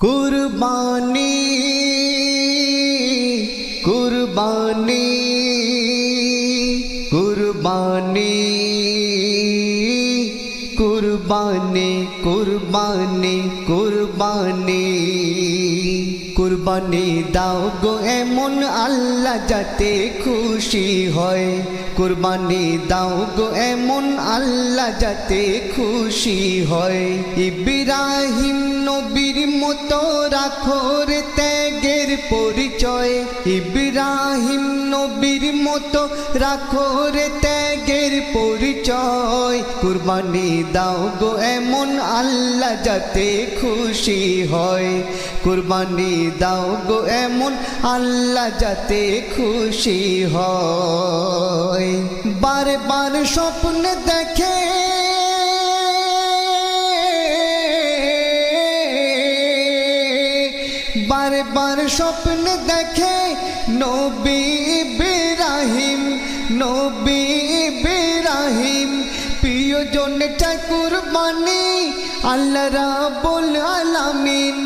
কুরবানি কুরবানি কুরবানি কুরবানি কুরবানি কুরবানি কুরবানি দাও গো এমন আল্লাহ যাতে খুশি হয়। কুরবানি দাও গো এমন আল্লাহ যাতে খুশি হয়। ইব্রাহিম নবীর মতো রাখো রে ত্যাগের পরিচয়। ইব্রাহিম নবীর মতো রাখো রে ত্যাগের পরিচয়। কুরবানি দাও গো এমন আল্লাহ যাতে খুশি হয়। কুরবানি দাও গো এমন আল্লাহ যাতে খুশি হয়। বারে বারে স্বপ্ন দেখে বারে বারে স্বপ্ন দেখে নবী ইব্রাহিম নবী ইব্রাহিম প্রিয়জন চাই কুরবানি আল্লাহ রাব্বুল আলামিন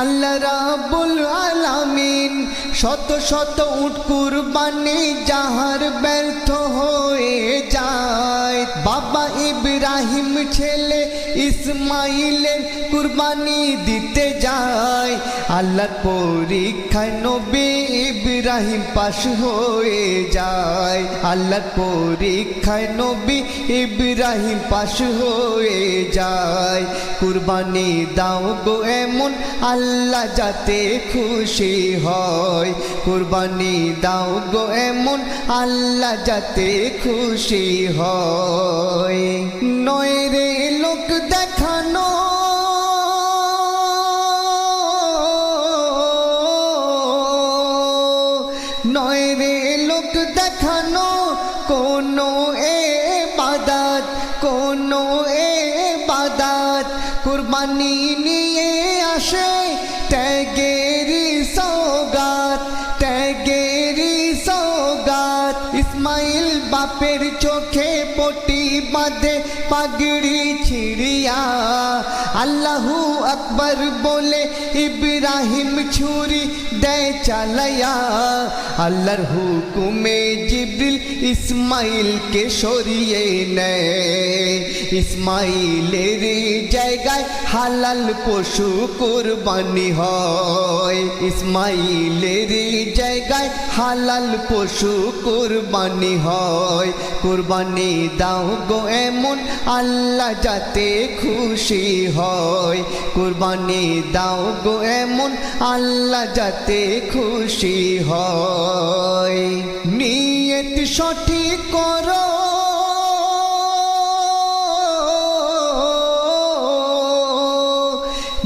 আল্লাহ রাব্বুল আলামিন। শত শত উট কুরবানি যাহার ব্যর্থ হয়ে যায়। বাবা ইব্রাহিম ছেলে ইসমাইলের কুরবানি দিতে যায়। আল্লাহর পরীক্ষায় নবী ইব্রাহিম পাশ হয়ে যায়। আল্লাহর পরীক্ষায় নবী ইব্রাহিম পাশ হয়ে যায়। কুরবানি দাও গো এমন আল্লাহ যাতে খুশি হয়। কুরবানি দাও গো এমন আল্লাহ যাতে খুশি হয়। নয় রে লোক দেখানো নয় রে লোক দেখানো কোনো ইবাদত কোনো ইবাদত। কুরবানি নিয়ে আসে ত্যাগেরি সওগাত ত্যাগেরি সওগাত। ইসমাইল বাপের চোখে পটি বাঁধে পাগড়ি ছিড়িয়া। আল্লাহু আকবার বলে ইব্রাহিম ছুরি দেয় চালায়া। আল্লাহর হুকুমে জিবরিল ইসমাইলকে সরিয়ে নেয়। ইসমাইলের জায়গায় হালাল পশু কুরবানি হয়। ইসমাইলের জায়গায় হালাল পশু কুরবানি হয়। কুরবানি দাও গো এমন আল্লাহ যাতে খুশি হয়। কুরবানি দাও গো এমন আল্লাহ যাতে খুশি হয়। নিয়ত সঠিক করো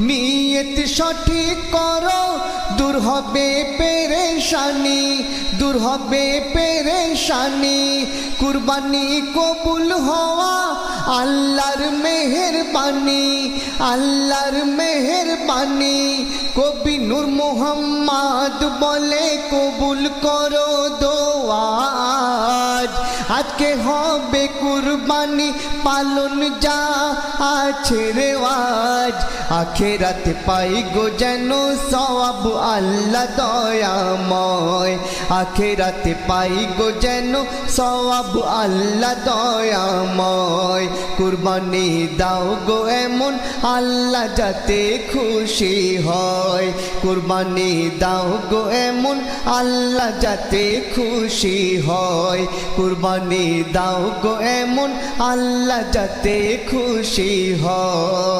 নিয়ত সঠিক করো দূর হবে পেরেশানি দূর হবে পেরেশানি। কুরবানি কবুল হওয়া আল্লাহর মেহেরবানি আল্লাহর মেহেরবানি। কবি নূর মোহাম্মদ বলে কবুল করো দোয়া আজ। আজকে হবে কুরবানি পালন যা আছে রেওয়াজ। আখেরাতে পাই গো যেন সওয়াব আল্লাহ দয়াময়। আখেরাতে পাই গো যেন সওয়াব আল্লাহ দয়াময়। কুরবানি দাও গো এমন আল্লাহ যাতে খুশি হয়। কুরবানি দাও গো এমন আল্লাহ যাতে খুশি হয়। কুরবানি দাও গো এমন আল্লাহ যাতে খুশি হয়।